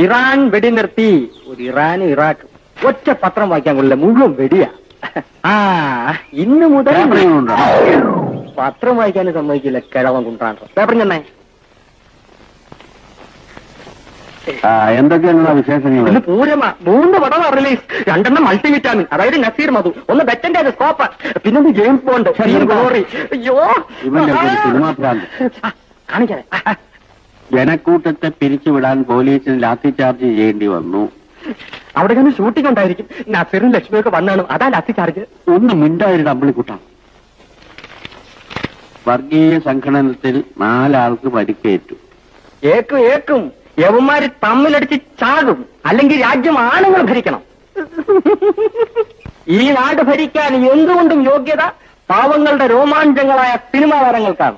Iran വെടിനിർത്തി. ഒരു ഇറാനും ഇറാഖും ഒറ്റ പത്രം വായിക്കാൻ കൊള്ളില്ല, മുഴുവൻ വെടിയാ. ആ ഇന്ന് മുതൽ പത്രം വായിക്കാനും സമ്മതിക്കില്ല, കിഴവൻ കുണ്ടാണ്. പേപ്പർ ചെന്നേ. എന്തൊക്കെയാണ് വിശേഷങ്ങൾ? ഇന്ന് പൂരമാ. 3 പടമാ റിലീസ്. 2 മൾട്ടിവിറ്റാമിൻ, അതായത് നസീർ മധു, ഒന്ന് ബെറ്റന്റെ സ്കോപ്പ്, പിന്നെ ജെയിംസ് ബോണ്ട്. അയ്യോ സിനിമാ ഭ്രാന്ത്. കാണിക്കാതെ. ജനക്കൂട്ടത്തെ പിരിച്ചുവിടാൻ പോലീസിന് ലാത്തി ചാർജ് ചെയ്യേണ്ടി വന്നു. അവിടെ തന്നെ ഷൂട്ടിംഗ് ഉണ്ടായിരിക്കും. നസീറും ലക്ഷ്മിയൊക്കെ വന്നാണ്, അതാ ലാത്തി ചാർജ്. ഒന്ന് മിണ്ടായിരുന്നു അമ്പിളിക്കുട്ട. വർഗീയ സംഘടനത്തിൽ 4 ആൾക്ക് പരിക്കേറ്റു. ഏക്കും യവന്മാര് തമ്മിലടിച്ച് ചാകും, അല്ലെങ്കിൽ രാജ്യം ആണുങ്ങൾ ഭരിക്കണം. ഈ നാട് ഭരിക്കാൻ എന്തുകൊണ്ടും യോഗ്യത പാവങ്ങളുടെ രോമാഞ്ചങ്ങളായ സിനിമാ താരങ്ങൾക്കാണ്.